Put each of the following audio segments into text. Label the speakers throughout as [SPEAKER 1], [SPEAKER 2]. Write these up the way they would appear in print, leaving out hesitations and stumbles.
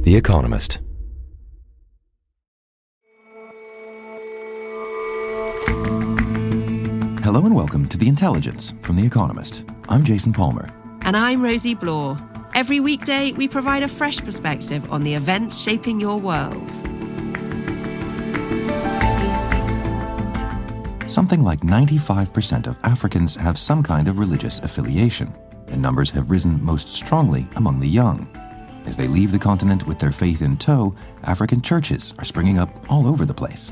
[SPEAKER 1] The Economist.
[SPEAKER 2] Hello and welcome to The Intelligence from The Economist. I'm Jason Palmer.
[SPEAKER 3] And I'm Rosie Blore. Every weekday, we provide a fresh perspective on the events shaping your world.
[SPEAKER 2] Something like 95% of Africans have some kind of religious affiliation, and numbers have risen most strongly among the young. As they leave the continent with their faith in tow, African churches are springing up all over the place.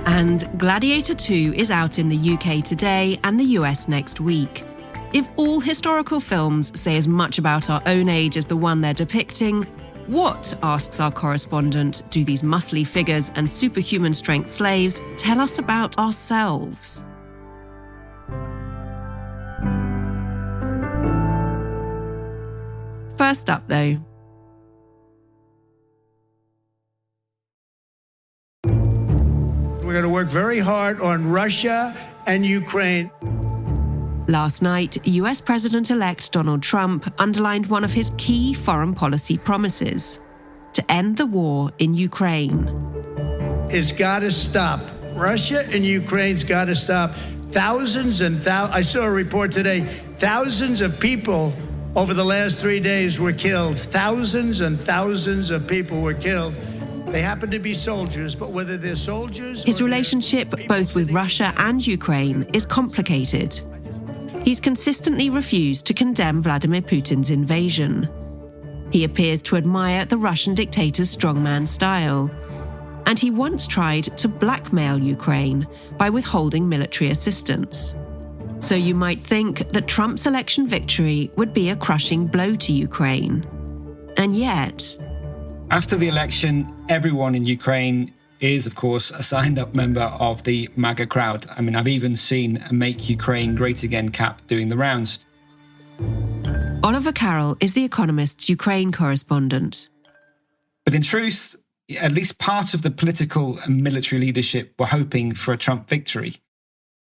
[SPEAKER 3] And Gladiator 2 is out in the UK today and the US next week. If all historical films say as much about our own age as the one they're depicting, what, asks our correspondent, do these muscly figures and superhuman strength slaves tell us about ourselves? First up, though.
[SPEAKER 4] We're going to work very hard on Russia and Ukraine.
[SPEAKER 3] Last night, US President-elect Donald Trump underlined one of his key foreign policy promises: to end the war in Ukraine.
[SPEAKER 4] It's got to stop. Russia and Ukraine's got to stop. Thousands and thousands, I saw a report today, thousands of people over the last 3 days were killed. Thousands and thousands of people were killed. They happen to be soldiers, but whether they're soldiers...
[SPEAKER 3] His relationship, both with Russia and Ukraine, is complicated. He's consistently refused to condemn Vladimir Putin's invasion. He appears to admire the Russian dictator's strongman style. And he once tried to blackmail Ukraine by withholding military assistance. So you might think that Trump's election victory would be a crushing blow to Ukraine. And yet...
[SPEAKER 5] After the election, everyone in Ukraine is, of course, a signed-up member of the MAGA crowd. I mean, I've even seen a Make Ukraine Great Again cap doing the rounds.
[SPEAKER 3] Oliver Carroll is The Economist's Ukraine correspondent.
[SPEAKER 5] But in truth, at least part of the political and military leadership were hoping for a Trump victory.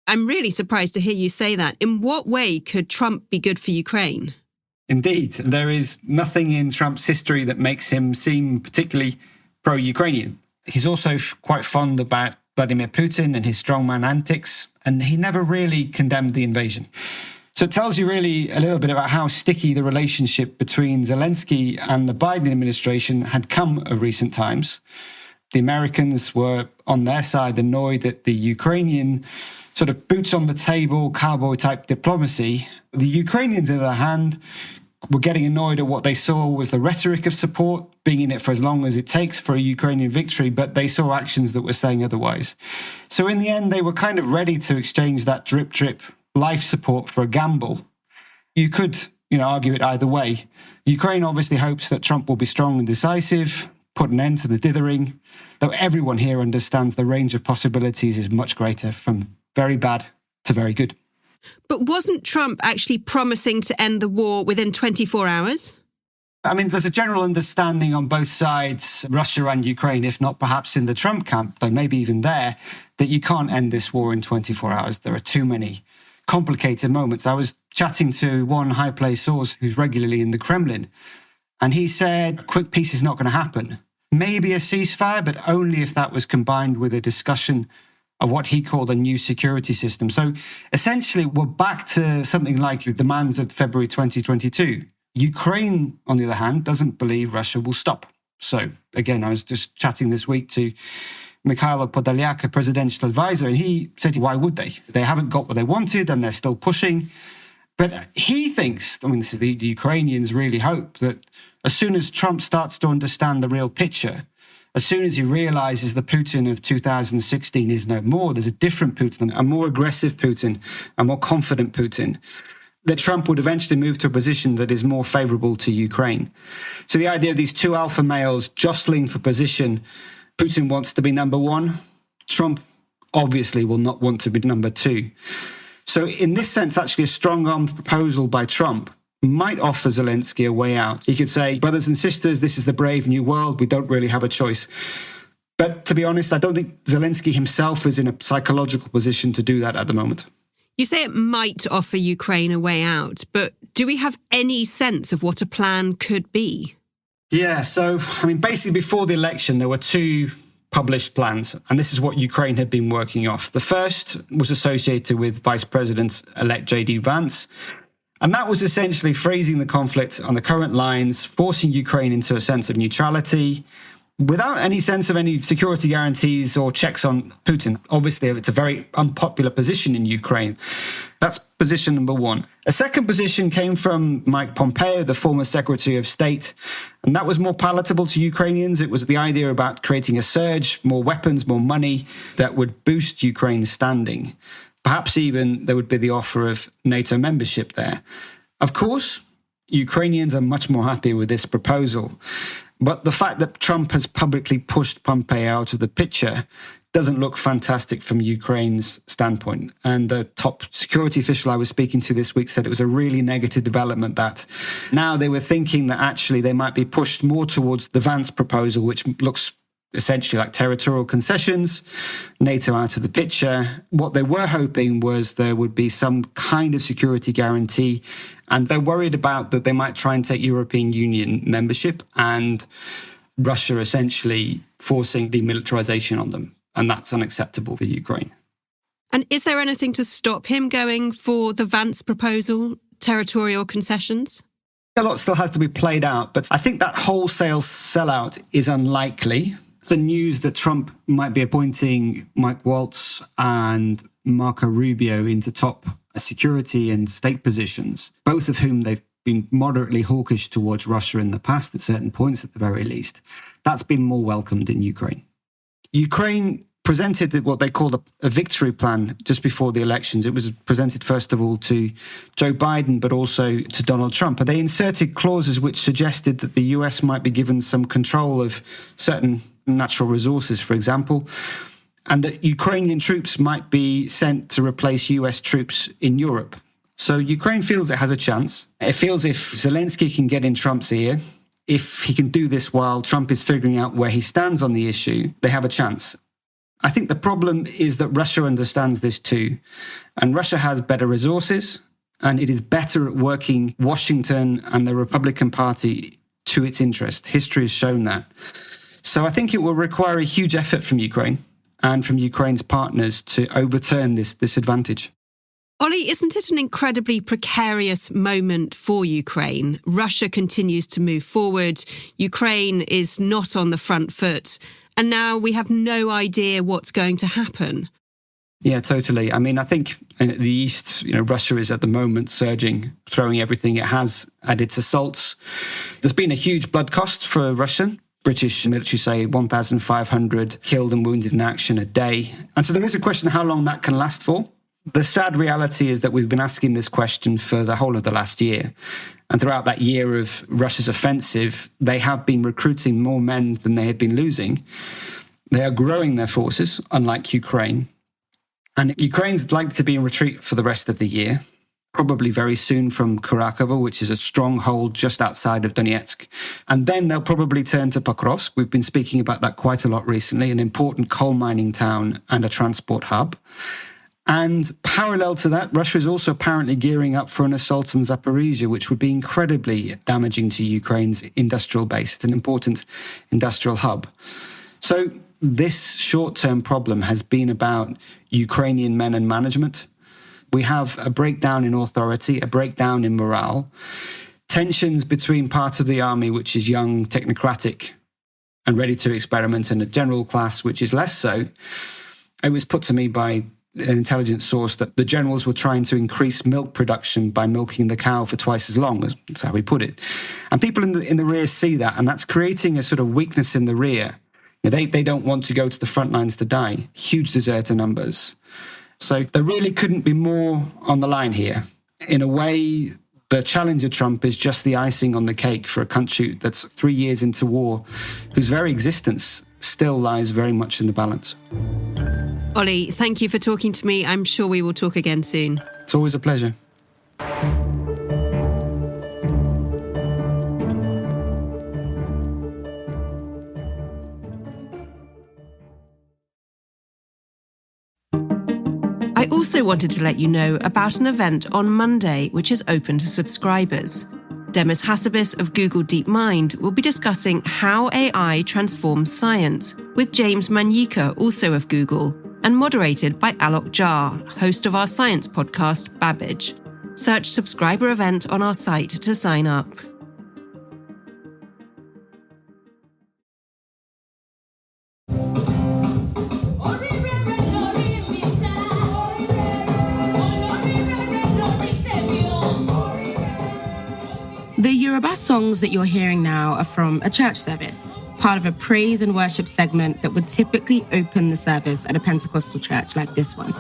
[SPEAKER 6] I'm really surprised to hear you say that. In what way could Trump be good for Ukraine?
[SPEAKER 5] Indeed, there is nothing in Trump's history that makes him seem particularly pro-Ukrainian. He's also quite fond about Vladimir Putin and his strongman antics, and he never really condemned the invasion. So it tells you really a little bit about how sticky the relationship between Zelensky and the Biden administration had come of recent times. The Americans were, on their side, annoyed at the Ukrainian sort of boots-on-the-table, cowboy-type diplomacy. The Ukrainians, on the other hand, were getting annoyed at what they saw was the rhetoric of support, being in it for as long as it takes for a Ukrainian victory, but they saw actions that were saying otherwise. So in the end, they were kind of ready to exchange that drip-drip life support for a gamble. You could, argue it either way. Ukraine obviously hopes that Trump will be strong and decisive, put an end to the dithering, though everyone here understands the range of possibilities is much greater, from very bad to very good.
[SPEAKER 6] But wasn't Trump actually promising to end the war within 24 hours?
[SPEAKER 5] I mean, there's a general understanding on both sides, Russia and Ukraine, if not perhaps in the Trump camp, though maybe even there, that you can't end this war in 24 hours. There are too many complicated moments. I was chatting to one high-placed source who's regularly in the Kremlin, and he said, quick peace is not going to happen. Maybe a ceasefire, but only if that was combined with a discussion of what he called a new security system. So essentially, we're back to something like the demands of February 2022. Ukraine, on the other hand, doesn't believe Russia will stop. So again, I was just chatting this week to Mikhailo Podolyak, a presidential advisor, and he said, why would they? They haven't got what they wanted and they're still pushing. But he thinks, this is the Ukrainians really hope that as soon as Trump starts to understand the real picture, as soon as he realizes the Putin of 2016 is no more, there's a different Putin, a more aggressive Putin, a more confident Putin, that Trump would eventually move to a position that is more favorable to Ukraine. So the idea of these two alpha males jostling for position, Putin wants to be number one, Trump obviously will not want to be number two. So in this sense, actually a strong-armed proposal by Trump might offer Zelensky a way out. He could say, brothers and sisters, this is the brave new world. We don't really have a choice. But to be honest, I don't think Zelensky himself is in a psychological position to do that at the moment.
[SPEAKER 6] You say it might offer Ukraine a way out, but do we have any sense of what a plan could be?
[SPEAKER 5] Yeah, so, basically before the election, there were two published plans, and this is what Ukraine had been working off. The first was associated with Vice President-elect J.D. Vance, and that was essentially phrasing the conflict on the current lines, forcing Ukraine into a sense of neutrality, without any sense of any security guarantees or checks on Putin. Obviously, it's a very unpopular position in Ukraine. That's position number one. A second position came from Mike Pompeo, the former Secretary of State, and that was more palatable to Ukrainians. It was the idea about creating a surge, more weapons, more money that would boost Ukraine's standing. Perhaps even there would be the offer of NATO membership there. Of course, Ukrainians are much more happy with this proposal. But the fact that Trump has publicly pushed Pompeo out of the picture doesn't look fantastic from Ukraine's standpoint. And the top security official I was speaking to this week said it was a really negative development, that now they were thinking that actually they might be pushed more towards the Vance proposal, which looks essentially like territorial concessions, NATO out of the picture. What they were hoping was there would be some kind of security guarantee, and they're worried about that they might try and take European Union membership and Russia essentially forcing demilitarization on them. And that's unacceptable for Ukraine.
[SPEAKER 6] And is there anything to stop him going for the Vance proposal, territorial concessions?
[SPEAKER 5] A lot still has to be played out, but I think that wholesale sellout is unlikely. The news that Trump might be appointing Mike Waltz and Marco Rubio into top security and state positions, both of whom they've been moderately hawkish towards Russia in the past at certain points at the very least, that's been more welcomed in Ukraine. Ukraine presented what they called a victory plan just before the elections. It was presented, first of all, to Joe Biden, but also to Donald Trump. But they inserted clauses which suggested that the US might be given some control of certain natural resources, for example, and that Ukrainian troops might be sent to replace US troops in Europe. So Ukraine feels it has a chance. It feels if Zelensky can get in Trump's ear, if he can do this while Trump is figuring out where he stands on the issue, they have a chance. I think the problem is that Russia understands this too. And Russia has better resources, and it is better at working Washington and the Republican Party to its interest. History has shown that. So I think it will require a huge effort from Ukraine and from Ukraine's partners to overturn this advantage.
[SPEAKER 6] Ollie, isn't it an incredibly precarious moment for Ukraine? Russia continues to move forward. Ukraine is not on the front foot. And now we have no idea what's going to happen.
[SPEAKER 5] Yeah, totally. I think in the East, Russia is at the moment surging, throwing everything it has at its assaults. There's been a huge blood cost for Russia. British military say 1,500 killed and wounded in action a day. And so there is a question of how long that can last for. The sad reality is that we've been asking this question for the whole of the last year. And throughout that year of Russia's offensive, they have been recruiting more men than they had been losing. They are growing their forces, unlike Ukraine. And Ukraine's likely to be in retreat for the rest of the year, probably very soon from Kharkiv, which is a stronghold just outside of Donetsk. And then they'll probably turn to Pokrovsk. We've been speaking about that quite a lot recently, an important coal mining town and a transport hub. And parallel to that, Russia is also apparently gearing up for an assault on Zaporizhzhia, which would be incredibly damaging to Ukraine's industrial base. It's an important industrial hub. So this short-term problem has been about Ukrainian men and management. We have a breakdown in authority, a breakdown in morale, tensions between parts of the army, which is young, technocratic, and ready to experiment, and a general class, which is less so. It was put to me by an intelligence source that the generals were trying to increase milk production by milking the cow for twice as long. That's how we put it. And people in the rear see that, and that's creating a sort of weakness in the rear. They don't want to go to the front lines to die. Huge deserter numbers. So there really couldn't be more on the line here. In a way, the challenge of Trump is just the icing on the cake for a country that's 3 years into war, whose very existence still lies very much in the balance.
[SPEAKER 6] Ollie, thank you for talking to me. I'm sure we will talk again soon.
[SPEAKER 5] It's always a pleasure.
[SPEAKER 3] I also wanted to let you know about an event on Monday which is open to subscribers. Demis Hassabis of Google DeepMind will be discussing how AI transforms science with James Manyika, also of Google, and moderated by Alok Jha, host of our science podcast, Babbage. Search Subscriber Event on our site to sign up.
[SPEAKER 1] The Yoruba songs that you're hearing now are from a church service, part of a praise and worship segment that would typically open the service at a Pentecostal church like this one.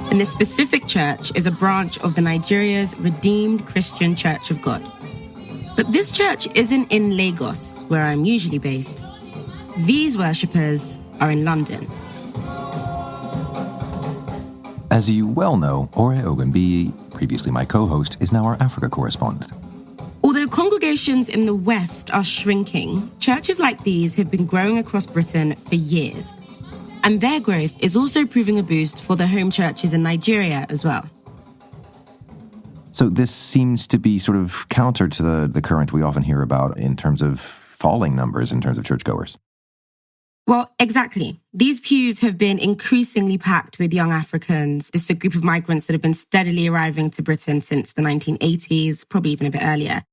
[SPEAKER 1] And this specific church is a branch of the Nigeria's Redeemed Christian Church of God. But this church isn't in Lagos, where I'm usually based. These worshippers are in London.
[SPEAKER 2] As you well know, Ore Ogunbiyi, previously my co-host, is now our Africa correspondent.
[SPEAKER 1] Although congregations in the West are shrinking, churches like these have been growing across Britain for years. And their growth is also proving a boost for the home churches in Nigeria as well.
[SPEAKER 2] So this seems to be sort of counter to the current we often hear about in terms of falling numbers in terms of churchgoers.
[SPEAKER 1] Well, exactly. These pews have been increasingly packed with young Africans. This is a group of migrants that have been steadily arriving to Britain since the 1980s, probably even a bit earlier.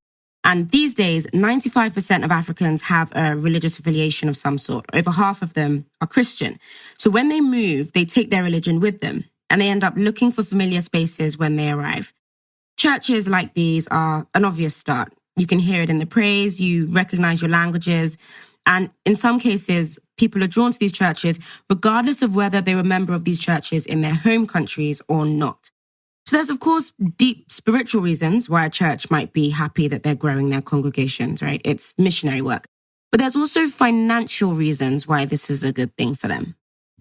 [SPEAKER 1] And these days, 95% of Africans have a religious affiliation of some sort. Over half of them are Christian. So when they move, they take their religion with them, and they end up looking for familiar spaces when they arrive. Churches like these are an obvious start. You can hear it in the praise, you recognize your languages, and in some cases, people are drawn to these churches regardless of whether they were a member of these churches in their home countries or not. So there's, of course, deep spiritual reasons why a church might be happy that they're growing their congregations, right? It's missionary work. But there's also financial reasons why this is a good thing for them.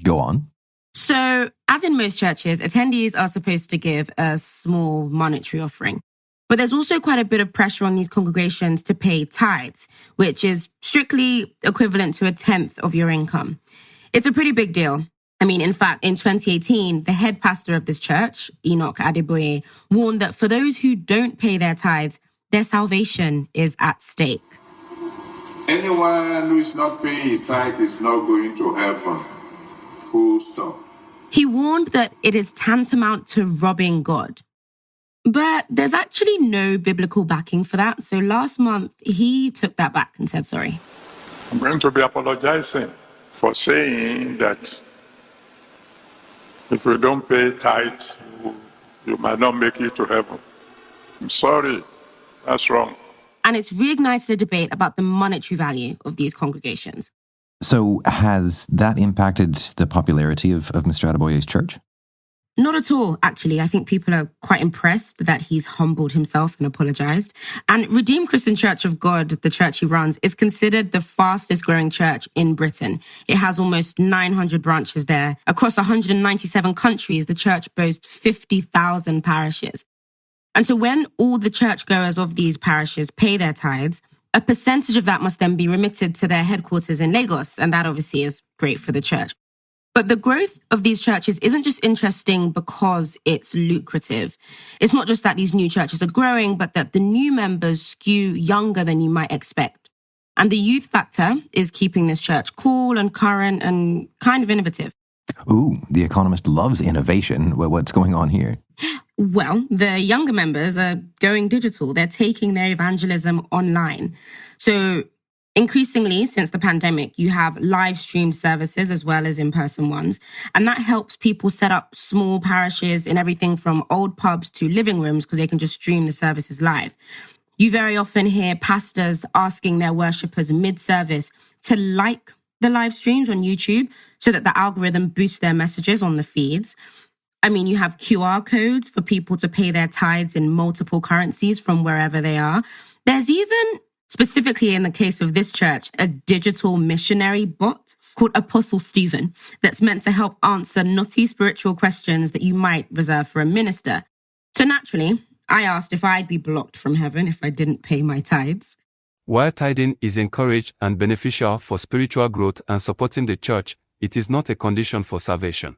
[SPEAKER 2] Go on.
[SPEAKER 1] So, as in most churches, attendees are supposed to give a small monetary offering. But there's also quite a bit of pressure on these congregations to pay tithes, which is strictly equivalent to 1/10 of your income. It's a pretty big deal. I mean, in fact, in 2018, the head pastor of this church, Enoch Adeboye, warned that for those who don't pay their tithes, their salvation is at stake.
[SPEAKER 7] Anyone who is not paying his tithe is not going to heaven. Full stop.
[SPEAKER 1] He warned that it is tantamount to robbing God. But there's actually no biblical backing for that. So last month, he took that back and said sorry.
[SPEAKER 7] I'm going to be apologizing for saying that if you don't pay tithe, you might not make it to heaven. I'm sorry. That's wrong.
[SPEAKER 1] And it's reignited a debate about the monetary value of these congregations.
[SPEAKER 2] So has that impacted the popularity of Mr. Adeboye's church?
[SPEAKER 1] Not at all, actually. I think people are quite impressed that he's humbled himself and apologized. And Redeemed Christian Church of God, the church he runs, is considered the fastest growing church in Britain. It has almost 900 branches there. Across 197 countries, the church boasts 50,000 parishes. And so when all the churchgoers of these parishes pay their tithes, a percentage of that must then be remitted to their headquarters in Lagos. And that obviously is great for the church. But the growth of these churches isn't just interesting because it's lucrative. It's not just that these new churches are growing, but that the new members skew younger than you might expect. And the youth factor is keeping this church cool and current and kind of innovative.
[SPEAKER 2] Ooh, The Economist loves innovation. Well, what's going on here?
[SPEAKER 1] Well, the younger members are going digital. They're taking their evangelism online. So increasingly, since the pandemic, you have live streamed services as well as in-person ones. And that helps people set up small parishes in everything from old pubs to living rooms because they can just stream the services live. You very often hear pastors asking their worshippers mid-service to like the live streams on YouTube so that the algorithm boosts their messages on the feeds. I mean, you have QR codes for people to pay their tithes in multiple currencies from wherever they are. There's even, specifically in the case of this church, a digital missionary bot called Apostle Stephen that's meant to help answer knotty spiritual questions that you might reserve for a minister. So naturally, I asked if I'd be blocked from heaven if I didn't pay my tithes.
[SPEAKER 8] While tithing is encouraged and beneficial for spiritual growth and supporting the church, it is not a condition for salvation.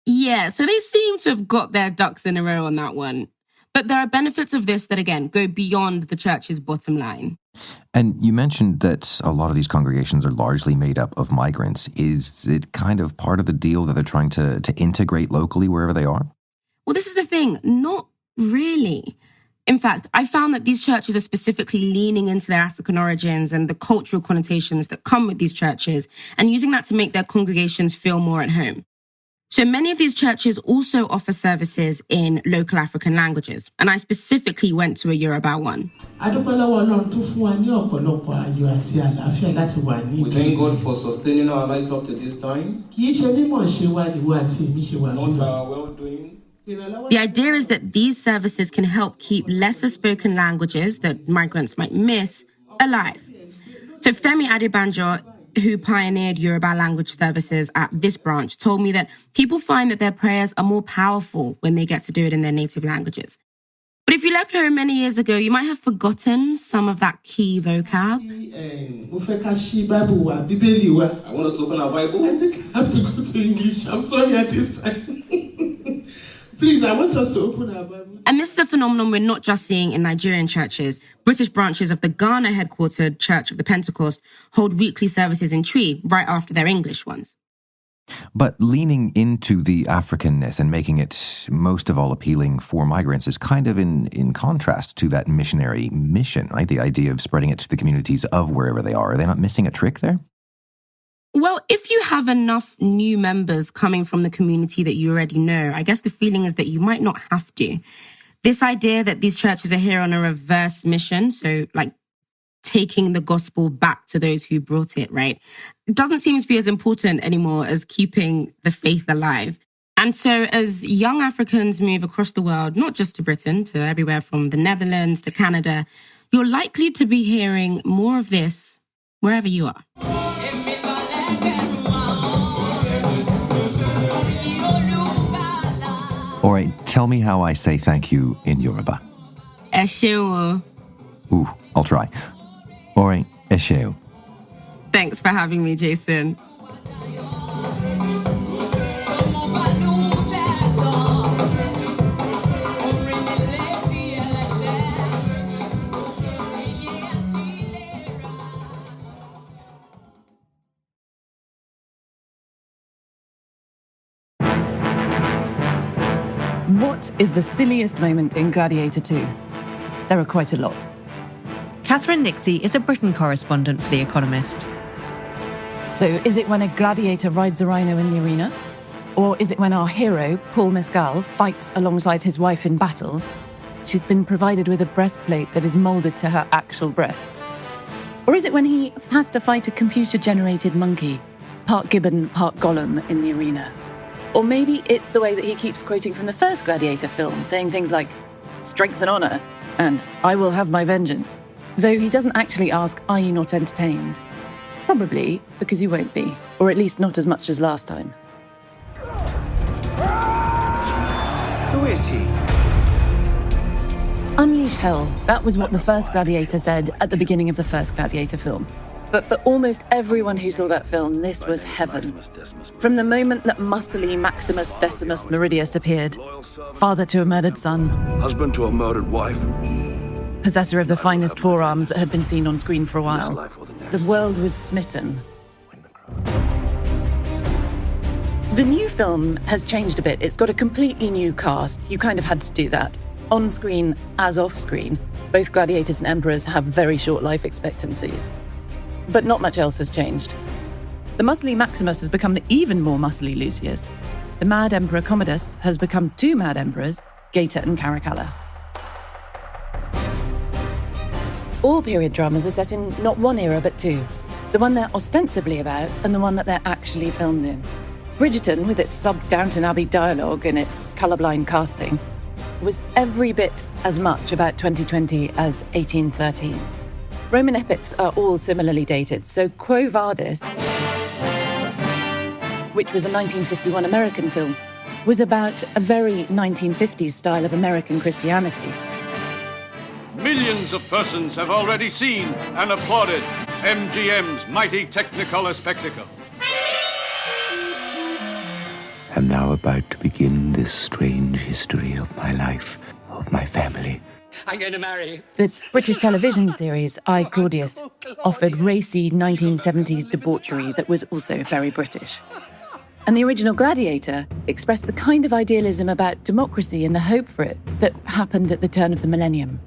[SPEAKER 1] Yeah, so they seem to have got their ducks in a row on that one. But there are benefits of this that, again, go beyond the church's bottom line.
[SPEAKER 2] And you mentioned that a lot of these congregations are largely made up of migrants. Is it kind of part of the deal that they're trying to integrate locally wherever they are?
[SPEAKER 1] Well, this is the thing. Not really. In fact, I found that these churches are specifically leaning into their African origins and the cultural connotations that come with these churches and using that to make their congregations feel more at home. So many of these churches also offer services in local African languages, and I specifically went to a Yoruba one.
[SPEAKER 9] We thank
[SPEAKER 10] God for sustaining our lives up to this time. Not by our well-doing.
[SPEAKER 1] The idea is that these services can help keep lesser spoken languages that migrants might miss alive. So Femi Adebanjo, who pioneered Yoruba language services at this branch, told me that people find that their prayers are more powerful when they get to do it in their native languages. But if you left home many years ago, you might have forgotten some of that key vocab.
[SPEAKER 10] I want us to open our Bible.
[SPEAKER 9] I think I have to go to English. I'm sorry at this time. Please, I want us to open our Bible.
[SPEAKER 1] And this is a phenomenon we're not just seeing in Nigerian churches. British branches of the Ghana-headquartered Church of the Pentecost hold weekly services in Twi right after their English ones.
[SPEAKER 2] But leaning into the Africanness and making it most of all appealing for migrants is kind of in contrast to that missionary mission, right? The idea of spreading it to the communities of wherever they are. Are they not missing a trick there?
[SPEAKER 1] Well, if you have enough new members coming from the community that you already know, I guess the feeling is that you might not have to. This idea that these churches are here on a reverse mission, so like taking the gospel back to those who brought it, right? It doesn't seem to be as important anymore as keeping the faith alive. And so as young Africans move across the world, not just to Britain, to everywhere from the Netherlands to Canada, you're likely to be hearing more of this wherever you are.
[SPEAKER 2] All right, tell me how I say thank you in Yoruba.
[SPEAKER 1] Ẹ ṣé o.
[SPEAKER 2] Ooh, I'll try. All right, ẹ ṣé o.
[SPEAKER 1] Thanks for having me, Jason.
[SPEAKER 11] What is the silliest moment in Gladiator 2? There are quite a lot.
[SPEAKER 3] Catherine Nixie is a Britain correspondent for The Economist.
[SPEAKER 11] So is it when a gladiator rides a rhino in the arena? Or is it when our hero, Paul Mescal, fights alongside his wife in battle? She's been provided with a breastplate that is moulded to her actual breasts. Or is it when he has to fight a computer-generated monkey, part gibbon, part Gollum, in the arena? Or maybe it's the way that he keeps quoting from the first Gladiator film, saying things like, "Strength and honour," and "I will have my vengeance," though he doesn't actually ask, "Are you not entertained?" Probably because you won't be, or at least not as much as last time.
[SPEAKER 10] Who is he?
[SPEAKER 11] Unleash hell, that was what the first Gladiator said at the beginning of the first Gladiator film. But for almost everyone who saw that film, this was heaven. From the moment that muscly Maximus Decimus Meridius appeared, father to a murdered son,
[SPEAKER 12] husband to a murdered wife,
[SPEAKER 11] possessor of the finest forearms that had been seen on screen for a while, the world was smitten. The new film has changed a bit. It's got a completely new cast. You kind of had to do that. On screen as off screen, both gladiators and emperors have very short life expectancies. But not much else has changed. The muscly Maximus has become the even more muscly Lucius. The mad Emperor Commodus has become two mad emperors, Gaeta and Caracalla. All period dramas are set in not one era but two. The one they're ostensibly about and the one that they're actually filmed in. Bridgerton, with its sub-Downton Abbey dialogue and its colourblind casting, was every bit as much about 2020 as 1813. Roman epics are all similarly dated, so Quo Vadis, which was a 1951 American film, was about a very 1950s style of American Christianity.
[SPEAKER 12] Millions of persons have already seen and applauded MGM's mighty Technicolor spectacle.
[SPEAKER 13] I'm now about to begin this strange history of my life, of
[SPEAKER 10] with my family.
[SPEAKER 13] I'm going to marry.
[SPEAKER 11] The British television series I, Claudius offered racy 1970s debauchery that was also very British. And the original Gladiator expressed the kind of idealism about democracy and the hope for it that happened at the turn of the millennium.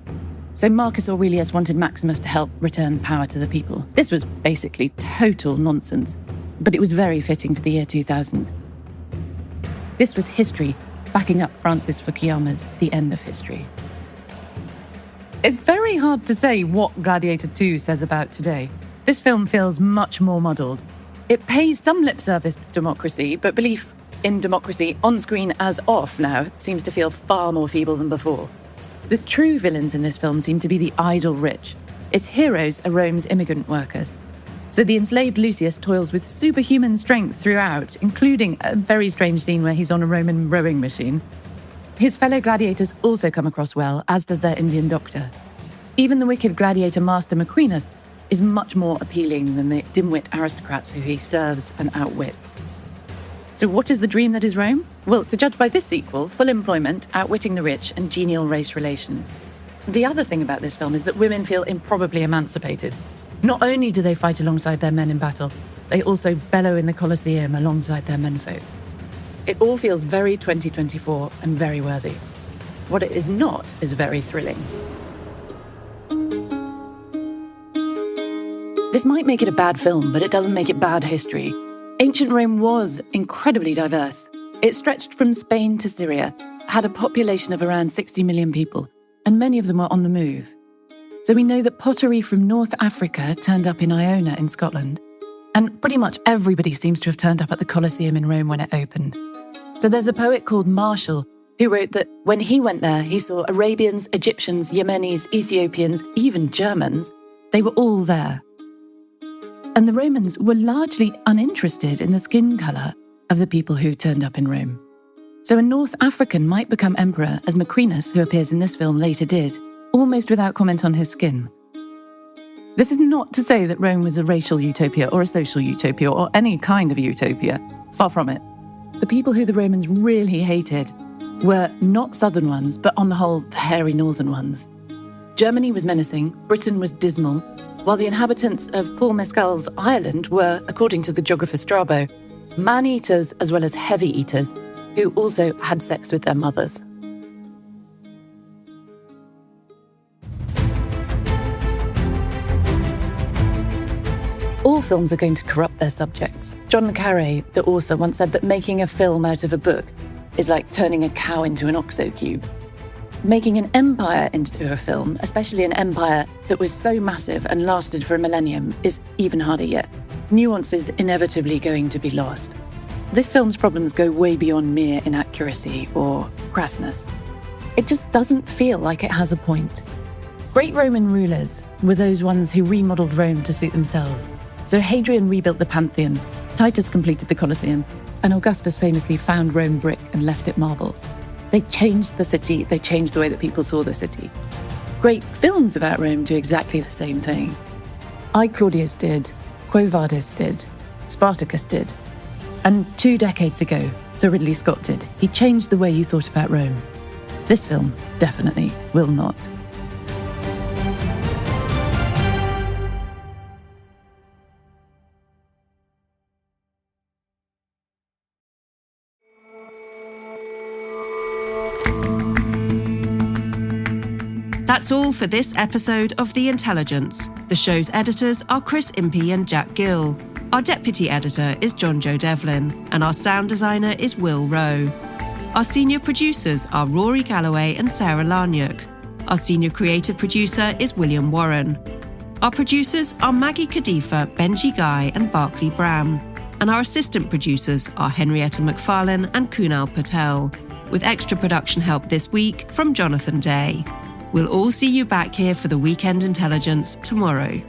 [SPEAKER 11] So Marcus Aurelius wanted Maximus to help return power to the people. This was basically total nonsense, but it was very fitting for the year 2000. This was history backing up Francis Fukuyama's The End of History. It's very hard to say what Gladiator 2 says about today. This film feels much more muddled. It pays some lip service to democracy, but belief in democracy on screen as off now seems to feel far more feeble than before. The true villains in this film seem to be the idle rich. Its heroes are Rome's immigrant workers. So the enslaved Lucius toils with superhuman strength throughout, including a very strange scene where he's on a Roman rowing machine. His fellow gladiators also come across well, as does their Indian doctor. Even the wicked gladiator master Macrinus is much more appealing than the dimwit aristocrats who he serves and outwits. So what is the dream that is Rome? Well, to judge by this sequel, full employment, outwitting the rich, and genial race relations. The other thing about this film is that women feel improbably emancipated. Not only do they fight alongside their men in battle, they also bellow in the Colosseum alongside their menfolk. It all feels very 2024 and very worthy. What it is not is very thrilling. This might make it a bad film, but it doesn't make it bad history. Ancient Rome was incredibly diverse. It stretched from Spain to Syria, had a population of around 60 million people, and many of them were on the move. So we know that pottery from North Africa turned up in Iona in Scotland, and pretty much everybody seems to have turned up at the Colosseum in Rome when it opened. So there's a poet called Martial who wrote that when he went there, he saw Arabians, Egyptians, Yemenis, Ethiopians, even Germans. They were all there. And the Romans were largely uninterested in the skin colour of the people who turned up in Rome. So a North African might become emperor, as Macrinus, who appears in this film, later did, almost without comment on his skin. This is not to say that Rome was a racial utopia or a social utopia or any kind of utopia. Far from it. The people who the Romans really hated were not southern ones, but on the whole, the hairy northern ones. Germany was menacing, Britain was dismal, while the inhabitants of Paul Mescal's Ireland were, according to the geographer Strabo, man-eaters as well as heavy eaters, who also had sex with their mothers. All films are going to corrupt their subjects. John le Carré, the author, once said that making a film out of a book is like turning a cow into an OXO cube. Making an empire into a film, especially an empire that was so massive and lasted for a millennium, is even harder yet. Nuance is inevitably going to be lost. This film's problems go way beyond mere inaccuracy or crassness. It just doesn't feel like it has a point. Great Roman rulers were those ones who remodeled Rome to suit themselves. So Hadrian rebuilt the Pantheon, Titus completed the Colosseum, and Augustus famously found Rome brick and left it marble. They changed the city, they changed the way that people saw the city. Great films about Rome do exactly the same thing. I, Claudius did, Quo Vadis did, Spartacus did, and 2 decades ago, Sir Ridley Scott did. He changed the way you thought about Rome. This film definitely will not.
[SPEAKER 3] That's all for this episode of The Intelligence. The show's editors are Chris Impey and Jack Gill. Our deputy editor is John Joe Devlin, and our sound designer is Will Rowe. Our senior producers are Rory Galloway and Sarah Larniuk. Our senior creative producer is William Warren. Our producers are Maggie Kadifa, Benji Guy and Barclay Bram. And our assistant producers are Henrietta McFarlane and Kunal Patel, with extra production help this week from Jonathan Day. We'll all see you back here for the Weekend Intelligence tomorrow.